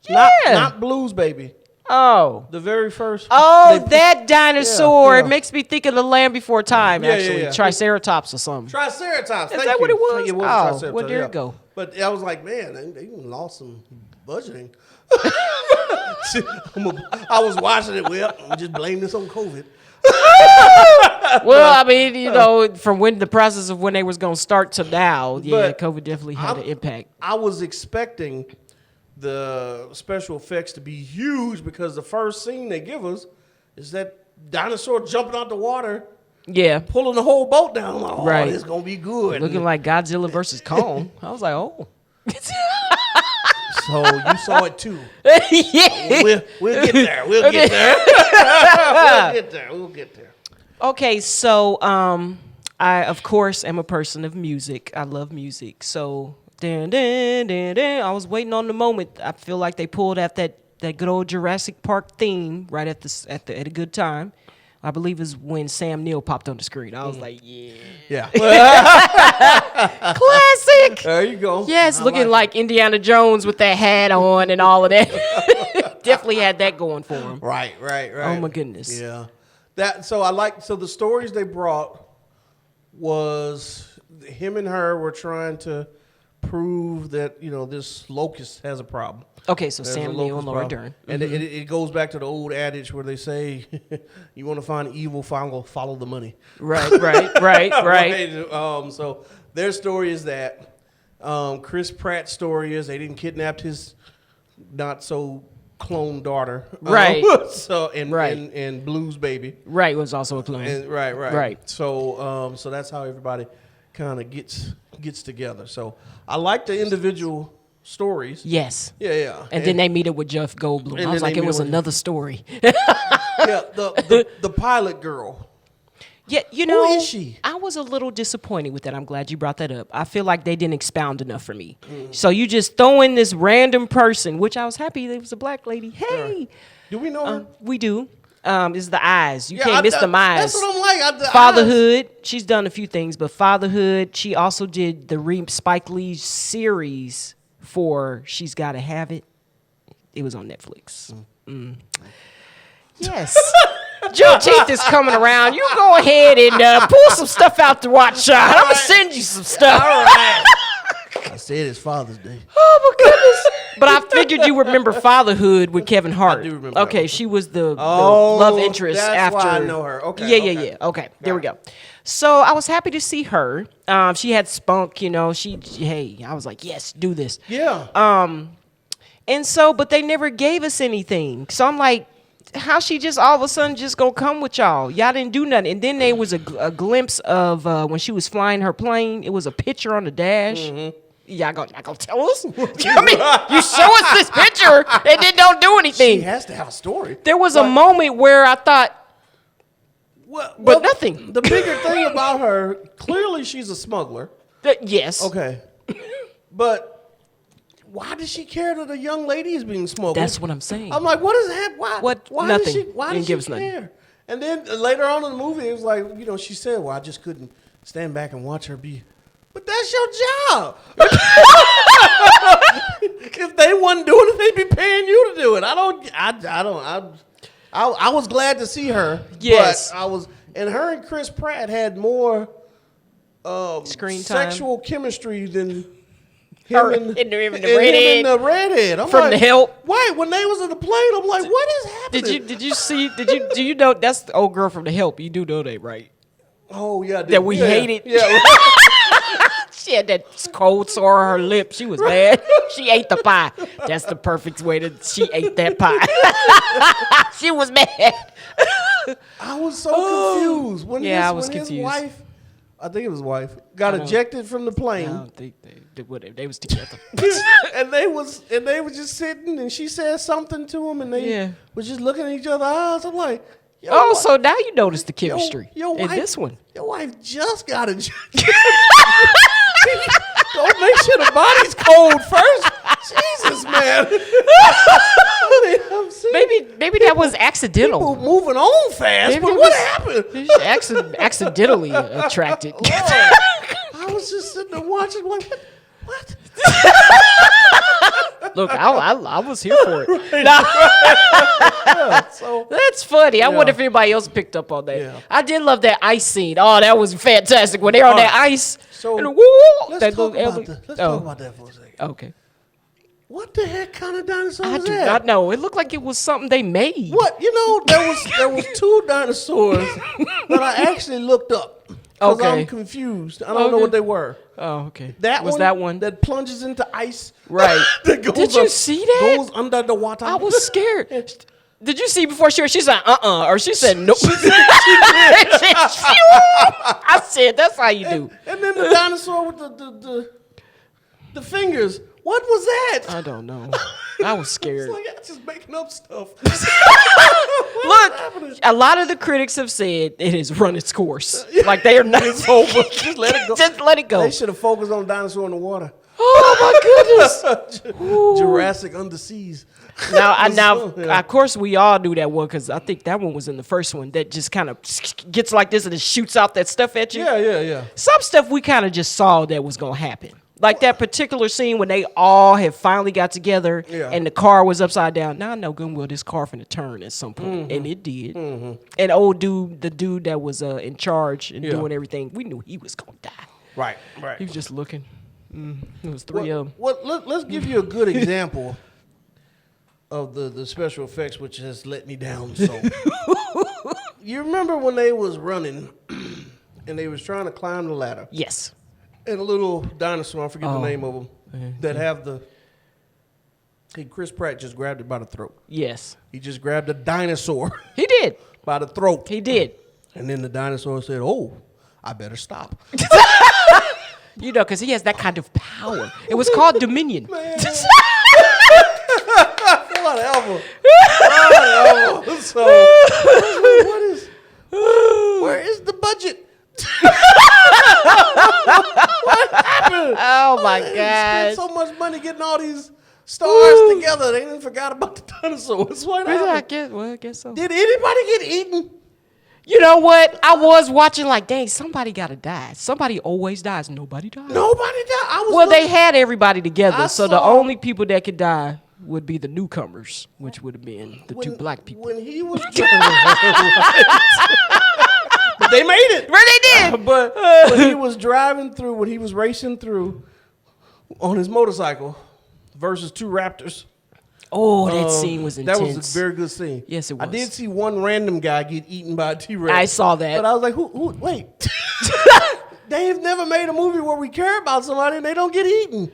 Yeah. Not Blue's baby. Oh. The very first. Oh, they- that dinosaur. Yeah. It makes me think of the Land Before Time, Yeah, actually. yeah. Triceratops or something. Triceratops. Is Thank that you. what it was? It was Oh, Triceratops, well, there you go. But I was like, man, they even lost some budgeting. I was watching it. Well, just blame this on COVID. Well, I mean, from when the process of when they was going to start to now, yeah, But COVID definitely had an impact. I was expecting the special effects to be huge because the first scene they give us is that dinosaur jumping out the water, Yeah. pulling the whole boat down. I'm like, oh, Right. it's gonna be good. Looking like Godzilla versus Kong. I was like, oh. So you saw it too. Yeah. We'll get there. We'll get there. We'll get there. Okay, so I of course am a person of music. I love music. So I was waiting on the moment. I feel like they pulled out that good old Jurassic Park theme right at a good time. I believe is when Sam Neill popped on the screen. I was like, yeah. Classic. There you go. Yes, looking like Indiana Jones with that hat on and all of that. Definitely had that going for him. Right. Oh my goodness. Yeah. So the stories they brought was him and her were trying to prove that, this locust has a problem. Okay, so There's Sam a Neill locust and Laura problem. Dern. And it goes back to the old adage where they say, you want to find evil, follow the money. Right. So their story is that Chris Pratt's story is they didn't kidnap his not so clone daughter. Right. And Blue's baby. Right, was also a clone. And, right. Right. So that's how everybody kind of gets together. So I like the individual stories. Yes. Yeah. And then they meet up with Jeff Goldblum. I was like, it was another story. The pilot girl. Yeah, Who is she? I was a little disappointed with that. I'm glad you brought that up. I feel like they didn't expound enough for me. So you just throw in this random person, which I was happy it was a black lady. Hey. Do we know her? We do. It's the eyes. You can't miss the eyes. That's what I'm like. Fatherhood. She's done a few things, but Fatherhood. She also did the Spike Lee series for She's Gotta Have It. It was on Netflix. Yes. Juneteenth is coming around. You go ahead and pull some stuff out to watch, Sean. I'm going to send you some stuff. All right. I said it's Father's Day. Oh, my goodness. But I figured you remember Fatherhood with Kevin Hart. I do remember. Okay, she was the love interest that's after. Why I know her. Okay. Yeah. Okay, there we go. So I was happy to see her. She had spunk, you know. I was like, yes, do this. Yeah. And so, but they never gave us anything. So I'm like, how she just all of a sudden just gonna come with y'all? Y'all didn't do nothing. And then there was a glimpse of when she was flying her plane. It was a picture on the dash. Mm-hmm. Y'all gonna tell us? I mean, you show us this picture and then don't do anything. She has to have a story. There was a moment where I thought, but nothing. The bigger thing about her, clearly she's a smuggler. Yes. Okay. But why does she care that a young lady is being smuggled? That's what I'm saying. I'm like, what is that? Why nothing. Does she care? And then later on in the movie, it was like, she said, well, I just couldn't stand back and watch her be. But that's your job. If they wasn't doing it, they'd be paying you to do it. I was glad to see her. Yes. But and her and Chris Pratt had more screen time, sexual chemistry than him and the redhead. I'm from like, The Help. Wait, when they was in the plane, I'm like, what is happening? Do you know that's the old girl from The Help? You do know that, right? Oh yeah, that we hated. Yeah. She had that cold sore on her lip. She was mad. She ate the pie. That's the perfect way she ate that pie. She was mad. I was so confused when I was his confused. wife, I think it was wife, got ejected from the plane. I don't think they was together. and they was just sitting, and she said something to him, and they was just looking at each other's eyes. I'm like, so now you notice the chemistry in this one. Your wife just got ejected. Don't make sure the body's cold first. Jesus, man. Maybe that was accidental. People moving on fast, but what happened? Accidentally attracted. I was just sitting there watching, like, what? Look, I was here for it. Yeah, so that's funny. I wonder if anybody else picked up on that. Yeah. I did love that ice scene. Oh, that was fantastic when they're on that ice. So and let's talk about that for a second. Okay. What the heck kind of dinosaur I was do that? not know. It looked like it was something they made. What? There was two dinosaurs that I actually looked up. Because I'm confused. I don't know what they were. Oh, okay. That one that plunges into ice. Right. Did you see that? Goes under the water. I was scared. Did you see before she said or she said nope. I said that's how you do. And then the dinosaur with the fingers. What was that? I don't know. I was scared. It's like I'm just making up stuff. Look, a lot of the critics have said it has run its course. Like they are not over. Just let it go. Just let it go. They should have focused on the dinosaur in the water. Oh my goodness. Jurassic Underseas. Now, of course, we all knew that one because I think that one was in the first one that just kind of gets like this and it shoots out that stuff at you. Yeah. Some stuff we kind of just saw that was going to happen. Like that particular scene when they all have finally got together and the car was upside down. Now I know good and well this car finna turn at some point, and it did. Mm-hmm. And old dude, the dude that was in charge and doing everything, we knew he was going to die. Right. He was just looking. It was three of them. Let's give you a good example of the special effects, which has let me down. So, you remember when they was running and they was trying to climb the ladder? Yes. And a little dinosaur, I forget the name of them, that have Chris Pratt just grabbed it by the throat. Yes. He just grabbed a dinosaur. He did. By the throat. He did. And then the dinosaur said, "Oh, I better stop." Because he has that kind of power. It was called Dominion. Man. Whatever. So, where is the budget? Oh my They god! spent so much money getting all these stars together. They didn't forgot about the dinosaurs. What happened? I guess so. Did anybody get eaten? You know what? I was watching like, dang, somebody got to die. Somebody always dies. Nobody died. Nobody died. Well, they had everybody together, so the saw- only people that could die would be the newcomers, which would have been the two black people. When he was but they made it. Right, they did. But when he was driving through, when he was racing through on his motorcycle versus two raptors. Oh, that scene was intense. That was a very good scene. Yes, it was. I did see one random guy get eaten by a T-Rex. I saw that. But I was like, who wait. They've never made a movie where we care about somebody and they don't get eaten.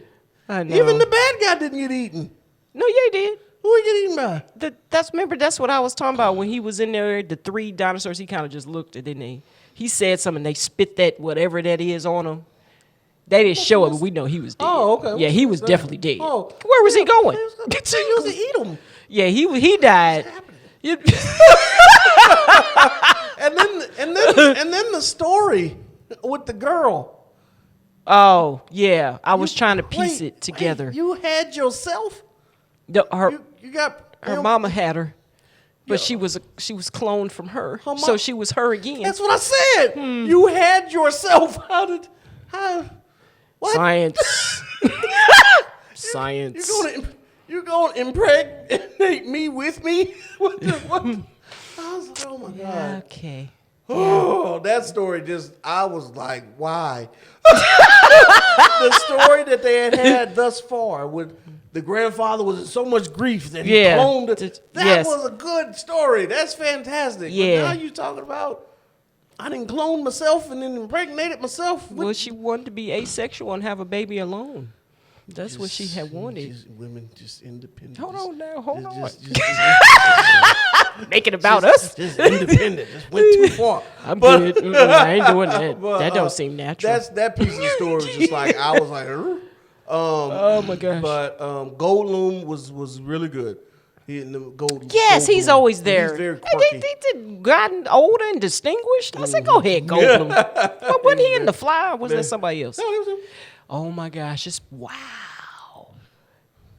I know. Even the bad guy didn't get eaten. No, yeah, he did. Who he get eaten by? That's what I was talking about when he was in there. The three dinosaurs, he kind of just looked and then he said something. They spit that whatever that is on him. They didn't show it, but we know he was dead. Oh, okay. Yeah, he was definitely dead. Oh. Where was he going? He was to eat him. Yeah, he died. And then the story with the girl. Oh, yeah. I was trying to piece Wait, it together. you had yourself? Her You got mama had her, but she was cloned from her. Her So she was her again. That's what I said. You had yourself. How? What? Science. Science. You're gonna impregnate me with me? What? I was like, oh my god. Okay. Oh, that story I was like, why? The story that they had thus far with the grandfather was in so much grief that he cloned it. That was a good story. That's fantastic. Yeah. But now you talking about I didn't clone myself and then impregnated myself. Well, she wanted to be asexual and have a baby alone. That's what she had wanted. Women just independent. Hold on now. Hold on. Just Make it about us. Just independent. Just went too far. I'm good. I ain't doing that. That don't seem natural. That piece of the story was just like I was like, oh my gosh. But Goldblum was really good. He in the gold. Yes, he's always there. He's very quirky. They gotten older and distinguished. I said, go ahead, Goldblum. But wasn't he in The Fly or was that somebody else? No, it was him. Oh my gosh, it's wow.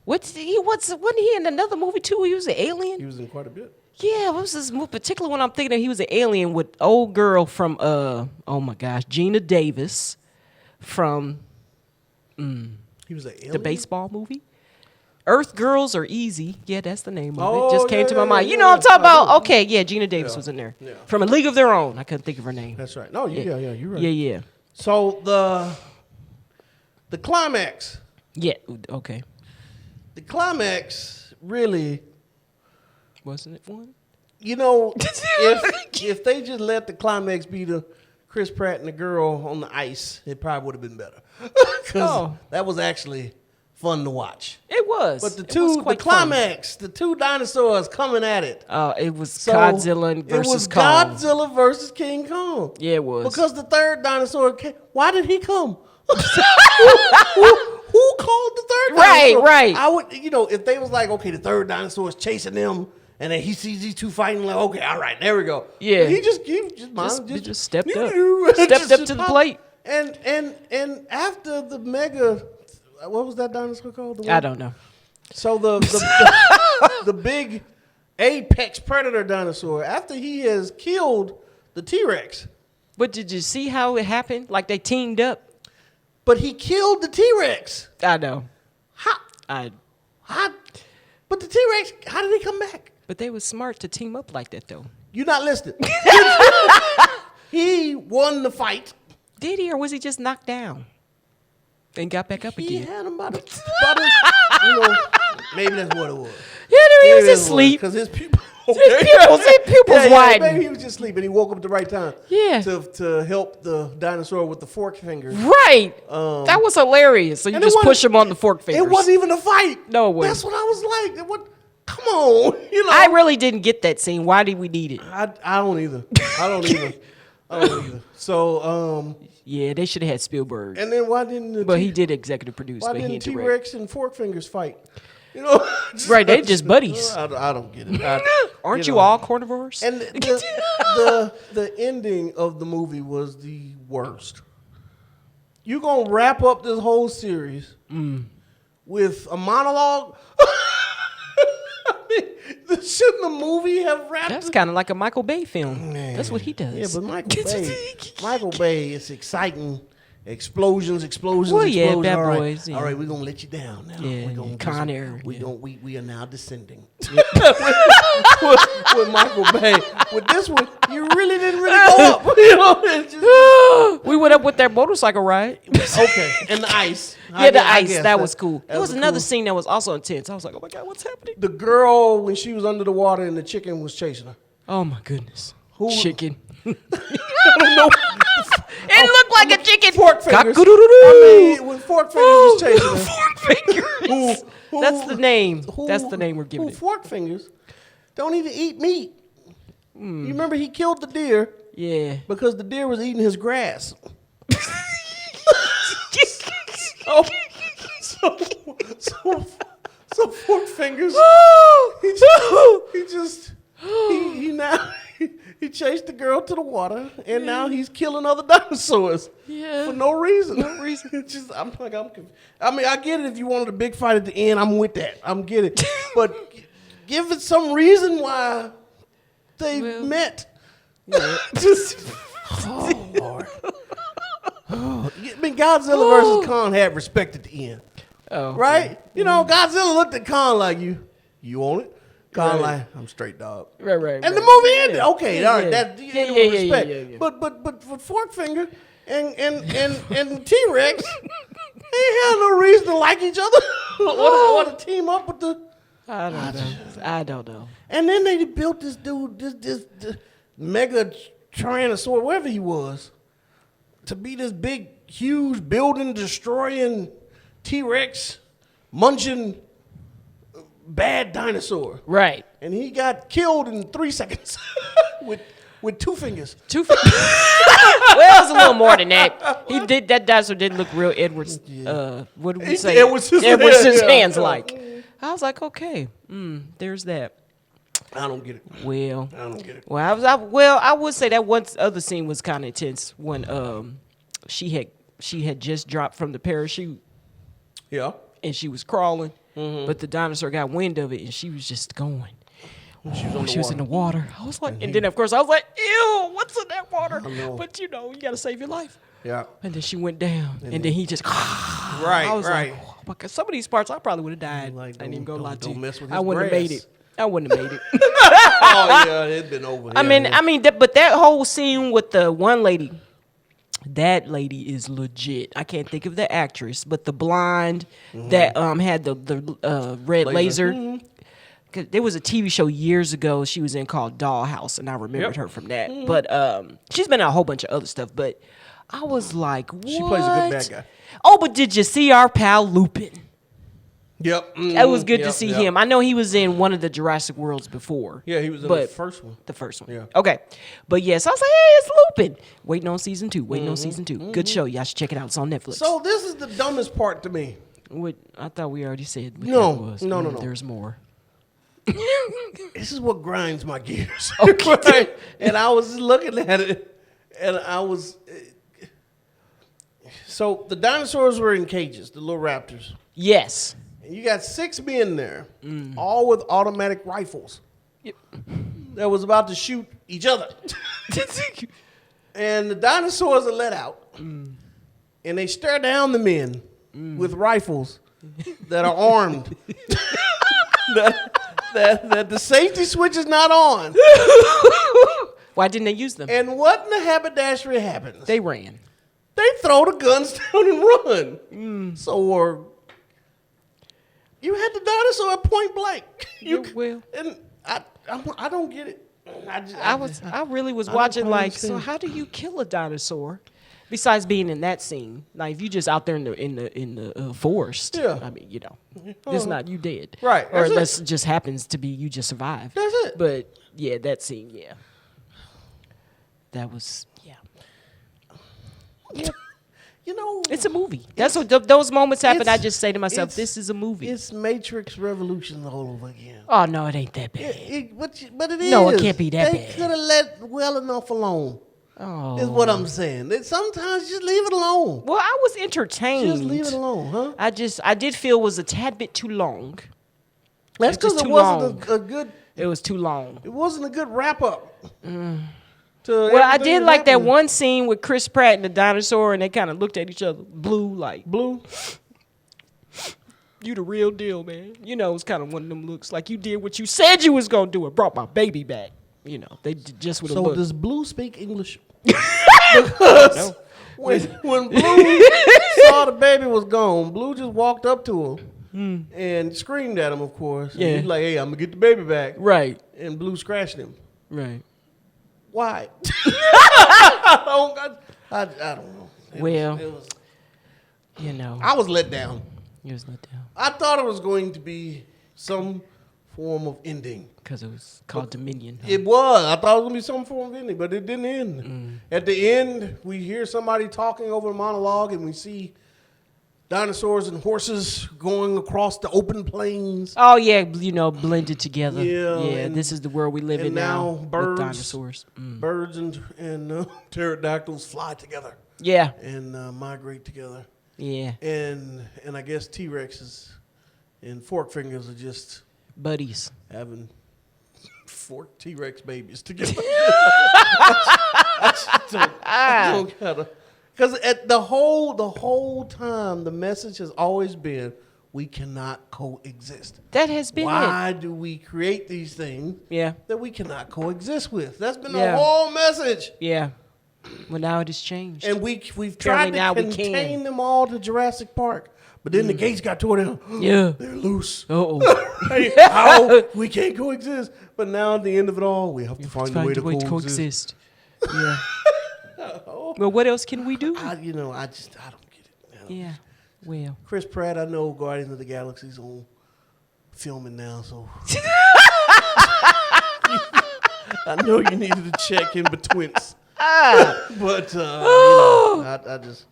Wasn't he in another movie too? He was an alien? He was in quite a bit. Yeah, what was this particular one I'm thinking of? He was an alien with old girl from oh my gosh, Gina Davis from He was an alien. the baseball movie. Earth Girls Are Easy. Yeah, that's the name of it. Oh, Just came to my mind. yeah, You know what I'm talking I about? do. Okay, yeah, Gina Davis was in there. Yeah. From A League of Their Own. I couldn't think of her name. That's right. No, you're right. Yeah. So the climax. Yeah, okay. The climax really, Wasn't it one? if they just let the climax be the Chris Pratt and the girl on the ice, it probably would have been better. Because that was actually fun to watch. It was. But the climax, the two dinosaurs coming at it. It was Godzilla versus Kong. It was Godzilla versus King Kong. Yeah, it was. Because the third dinosaur came. Why did he come? Who called the third dinosaur? Right. I would, if they was like, okay, the third dinosaur is chasing them, and then he sees these two fighting, like, okay, all right, there we go. Yeah. But he just stepped up. Stepped up to the plate. And after the mega, what was that dinosaur called? I don't know. So the big apex predator dinosaur, after he has killed the T-Rex. But did you see how it happened? Like they teamed up? But he killed the T-Rex. I know. How? How? But the T-Rex, how did he come back? But they were smart to team up like that, though. You're not listening. He won the fight. Did he, or was he just knocked down and got back up He again? had him by the maybe that's what it was. Yeah, he was just asleep. Because his pupils. His pupils widened. Maybe he was just sleeping. He woke up at the right time. Yeah. To help the dinosaur with the fork finger. Right. That was hilarious. So you just push him on the fork fingers. It wasn't even a fight. No, it wasn't. That's what I was like. Come on. I really didn't get that scene. Why did we need it? I don't either. I don't either. So, yeah, they should have had Spielberg. and then why didn't But he did executive produce. why But he didn't didn't direct. T-Rex and fork fingers fight? Right, they just buddies. I don't get it. Aren't you all carnivores? And the ending of the movie was the worst. You gonna wrap up this whole series with a monologue? I mean, shouldn't the movie have wrapped? That's kind of like a Michael Bay film. Man. That's what he does. Yeah, but Michael Bay, it's exciting. Explosions. Well, yeah, explosions. Bad All right. Boys, yeah. All right, we're gonna let you down now. Yeah, we're gonna Con Air. We are now descending. with Michael Bay. With this one, you really didn't go up. You know, it's just, We went up with that motorcycle ride. okay, and the ice. Yeah, the ice. That was cool. that There was was another cool. scene that was also intense. I was like, oh my God, what's happening? The girl when she was under the water and the chicken was chasing her. Oh my goodness. Who- Chicken. I don't know. It looked like a chicken. Fork fingers. Cock-a-doodle-doo. I mean, when Fork Fingers was chasing her. Fork fingers. Who- That's the name. who- That's the name we're giving who it. Fork Fingers don't even eat meat. You remember he killed the deer Yeah. because the deer was eating his grass. So Fork Fingers, he chased the girl to the water, and now he's killing other dinosaurs Yeah. for no reason. No reason. It's just I'm confused. I mean, I get it if you wanted a big fight at the end. I'm with that. I'm get it, but give it some reason why they met. Yeah. Oh Lord. I mean, Godzilla versus Kong had respect at the end. Oh. Right? You know, Godzilla looked at Kong like, you want it? Kong like, I'm straight, dog. Right. And the movie ended. Okay, Yeah, all right, yeah. that you Yeah, give yeah, him respect. yeah. But for Fork Finger and T-Rex, they had no reason to like each other or to team up with the. I don't know. And then they built this dude, this mega Tyrannosaur, wherever he was, to be this big, huge building destroying T-Rex munching bad dinosaur. Right. And he got killed in 3 seconds with 2 fingers. 2 feet. Well, it was a little more than that. That dinosaur didn't look real Edwards. What did we say? Edward's his hands like. I was like, okay, there's that. I don't get it. Well, I don't get it. well, I would say that one other scene was kind of intense when she had just dropped from the parachute Yeah. and she was crawling, but the dinosaur got wind of it and she was just going. She was in the water. I was like, and then of course I was like, ew, what's in that water? know. But you gotta save your life. Yeah. And then she went down, and then he just. Right, I was right. like, oh my God, some of these parts I probably would have died. Like, I didn't even go lie to don't you. mess with I his wouldn't have made grass. it. I wouldn't have made it. Oh yeah, it'd been over. I mean, but that whole scene with the one lady, that lady is legit. I can't think of the actress, but the blonde that had the red laser. 'Cause there was a TV show years ago she was in called Dollhouse, and I remembered her from that. But she's been in a whole bunch of other stuff. But I was like, what? She plays a good bad guy. Oh, but did you see our pal Lupin? Yep. It was good to Yep, see yep. him. I know he was in one of the Jurassic Worlds before. Yeah, he was in the but first one. The first one. Yeah. Okay. But yes, I was like, hey, it's Lupin. Waiting on season 2. Waiting on season 2. Good show. Y'all should check it out. It's on Netflix. So this is the dumbest part to me. What I thought we already said. What No, that was. no. There's more. This is what grinds my gears. Okay. Right? And I was looking at it, and I was. So the dinosaurs were in cages, the little raptors. Yes. And you got 6 men there, all with automatic rifles. Yep. That was about to shoot each other. And the dinosaurs are let out, and they stare down the men with rifles that are armed. that the safety switch is not on. Why didn't they use them? And what in the haberdashery happens? They ran. They throw the guns down and run. So you had the dinosaur at point blank. And I don't get it. I really was don't watching quite like, understand. so how do you kill a dinosaur? Besides being in that scene, like if you just out there in the forest, Yeah. I mean, it's not you dead, Right, Or that's that just happens to be you just survived. That's it. But yeah, that scene, that was it's a movie. That's what those moments happen. I just say to myself, this is a movie. It's Matrix Revolution all over again. Oh no, it ain't that bad. But it is. No, it can't be that They bad. could have let well enough alone. Oh. Is what I'm saying. Sometimes just leave it alone. Well, I was entertained. Just leave it alone, huh? I did feel it was a tad bit too long. That's because it wasn't a good. It was too long. It wasn't a good wrap up. Well, I did like that one scene with Chris Pratt and the dinosaur, and they kind of looked at each other, blue. You the real deal, man. You know, it's kind of one of them looks like you did what you said you was gonna do and brought my baby back. You know, they just would have. So does Blue speak English? Because when Blue saw the baby was gone, Blue just walked up to him and screamed at him. Of course, yeah. And he's like, "Hey, I'm gonna get the baby back." Right. And Blue scratched him. Right. Why? I don't know. It was, you know, I was let down. it was let down I thought it was going to be some form of ending. because it was called Dominion. Huh? It was. I thought it was going to be some form of ending, but it didn't end. At the end, we hear somebody talking over a monologue, and we see dinosaurs and horses going across the open plains. Oh yeah, you know, blended together. Yeah, Yeah. This is the world we live in now. Birds, with dinosaurs. birds and pterodactyls fly together Yeah. and migrate together. Yeah. And I guess T-Rexes and fork fingers are just Buddies. having fork T-Rex babies together. Because at the whole time, the message has always been, we cannot coexist. That has been Why do we create these things Yeah. that we cannot coexist with? That's been Yeah. the whole message. Yeah. Well, now it has changed. And we've tried to now we contain them all to Jurassic Park. But then the gates got torn down. Yeah. They're loose. Uh-oh. How? We can't coexist. But now at the end of it all, we have to find a way to coexist. Yeah. Well, what else can we do? I don't get it. Yeah. Well. Chris Pratt, I know Guardians of the Galaxy's on filming now, so I know you needed to check in between. But I just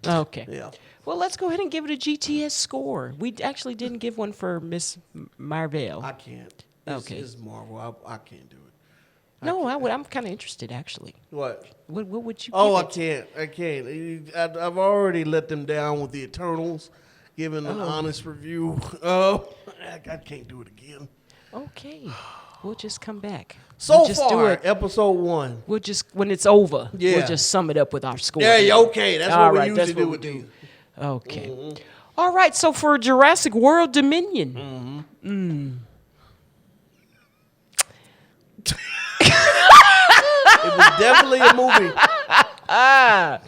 Okay. yeah. Well, let's go ahead and give it a GTS score. We actually didn't give one for Miss Marvel. I can't. Okay. It's Marvel. I can't do it. I'm kind of interested, actually. What? What would you? Oh, give it? I can't. I've already let them down with the Eternals, giving an honest review. Oh, I can't do it again. Okay. We'll just come back. So We'll just do far, it. episode 1. We'll just, when it's over, Yeah. we'll just sum it up with our score. Yeah, okay. That's All what right, we that's usually what do we with these. Okay. All right, so for Jurassic World Dominion. It was definitely a movie. I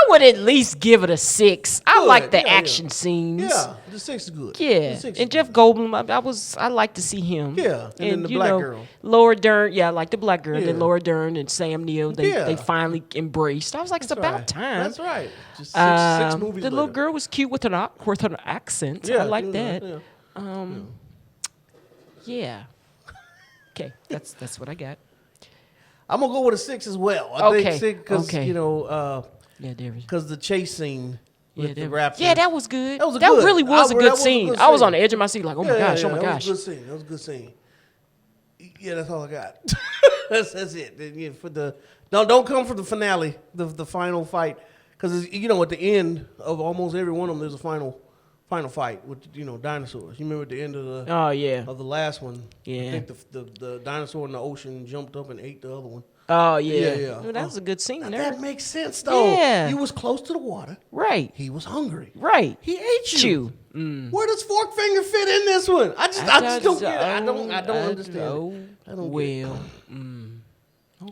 would at least give it a 6. I Good, like the yeah, action yeah. scenes. Yeah, the 6 is good. Yeah, The 6 is and Jeff good. Goldblum, I like to see him. Yeah, and then the you black know, girl. Laura Dern. Yeah, I like the black girl. Yeah. Then Laura Dern and Sam Neill. They Yeah. finally embraced. I was like, it's That's about right. time. That's right. Just six movies The little later. girl was cute with her accent. Yeah, I like yeah, that. yeah. Yeah. Okay, that's what I got. I'm gonna go with a 6 as well. I Okay, think 6 because okay. Yeah, there is. because the chase scene with the raptor. Yeah, that was good. That was that good. really was a that good was a scene. good I was scene. on the edge of my seat, like, oh my gosh, oh my gosh. That was a good scene. That was a good scene. Yeah, that's all I got. that's it. Yeah, for the don't come for the finale, the final fight, because at the end of almost every one of them, there's a final fight with dinosaurs. You remember at the end of the Oh yeah. of the last one? Yeah. I think the dinosaur in the ocean jumped up and ate the other one. Oh yeah. Yeah. Well, that was a good scene there. That makes sense though. Yeah. You was close to the water. Right. He was hungry. Right. He ate you. Mm. Where does fork finger fit in this one? I just don't get it. I don't understand. I don't get it. Well.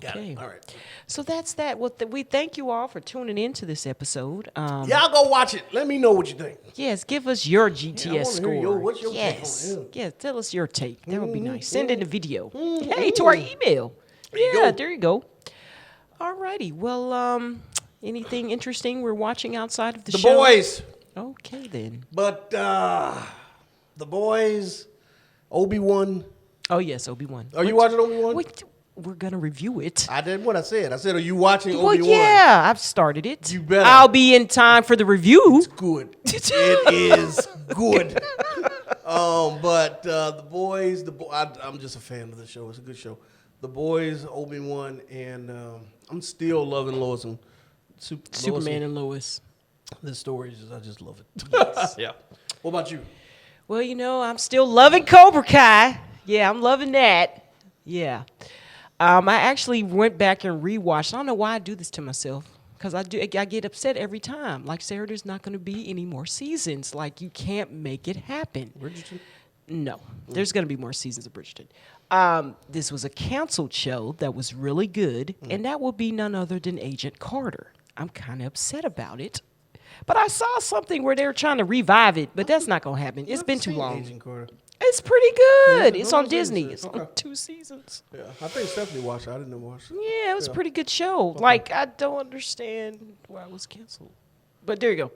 Got Okay. it. All right. So that's that. Well, we thank you all for tuning in to this episode. Y'all go watch it. Let me know what you think. Yes, give us your GTS wanna score. hear what's your take yes. on it? Yes, tell us your take. That would be nice. Send in a video. Hey, to our email. There you go. All righty. Well, anything interesting we're watching outside of the show? The Boys. Okay, then. But The Boys, Obi-Wan. Oh, yes, Obi-Wan. Are you watching Obi-Wan? We're going to review it. I did what I said. I said, are you watching Well, Obi-Wan? yeah, I've started it. You better. I'll be in time for the review. Good. It is good. But The Boys, I'm just a fan of the show. It's a good show. The Boys, Obi-Wan, and I'm still loving Lois and Superman and Lois. The stories, I just love it. Yes. Yeah. What about you? Well, I'm still loving Cobra Kai. Yeah, I'm loving that. Yeah. I actually went back and rewatched. I don't know why I do this to myself. Because I get upset every time. Like, Sarah, there's not going to be any more seasons. Like, you can't make it happen. Bridgerton? No, there's going to be more seasons of Bridgerton. This was a canceled show that was really good, and that will be none other than Agent Carter. I'm kind of upset about it. But I saw something where they were trying to revive it, but that's not going to happen. It's been too long. Agent Carter. It's pretty good. Yeah, It's no, on no, Disney. okay. It's on 2 seasons. Yeah, I think Stephanie watched it. I didn't watch it. Yeah, it was a pretty good show. Okay. Like, I don't understand why it was canceled. But there you go.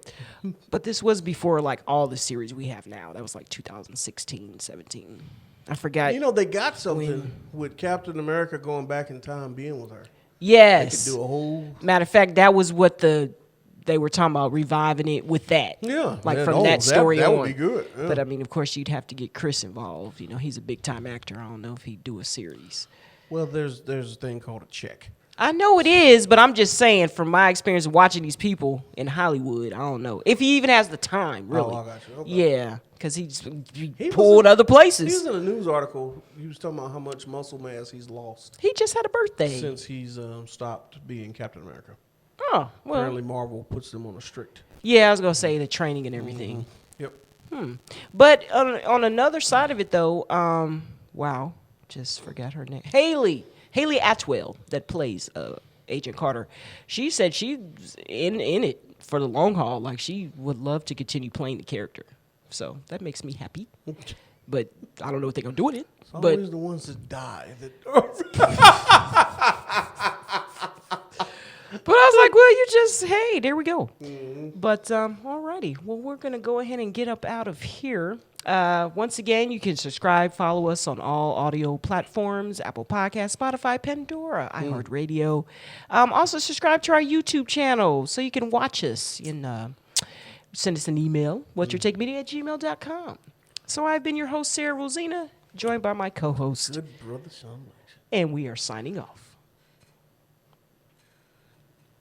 But this was before, like, all the series we have now. That was, like, 2016, 17. I forgot. You know, they got something with Captain America going back in time being with her. Yes. They could do a whole... Matter of fact, that was what they were talking about, reviving it with that. Yeah. Like, from that story that on. would be good. Yeah. But, I mean, of course, you'd have to get Chris involved. He's a big-time actor. I don't know if he'd do a series. Well, there's a thing called a check. I know it is, but I'm just saying, from my experience of watching these people in Hollywood, I don't know. If he even has the time, really. Oh, I got you. Okay. Yeah, because he He pulled was other He was places. in a news article. He was talking about how much muscle mass he's lost He just had a birthday. since he's stopped being Captain America. Oh, well. Apparently, Marvel puts them on a strict. Yeah, I was going to say the training and everything. Yep. But on another side of it, though, wow, just forgot her name. Haley Atwell, that plays Agent Carter. She said she's in it for the long haul. Like, she would love to continue playing the character. So that makes me happy. But I don't know what they're going to do with it. It's But always the ones that die. But I was like, well, there we go. But alrighty. Well, we're going to go ahead and get up out of here. Once again, you can subscribe, follow us on all audio platforms, Apple Podcasts, Spotify, Pandora, iHeartRadio. Also, subscribe to our YouTube channel so you can watch us and send us an email, whatyourtakemedia@gmail.com. So I've been your host, Sarah Rosina, joined by my co-host. Good brother, son. And we are signing off.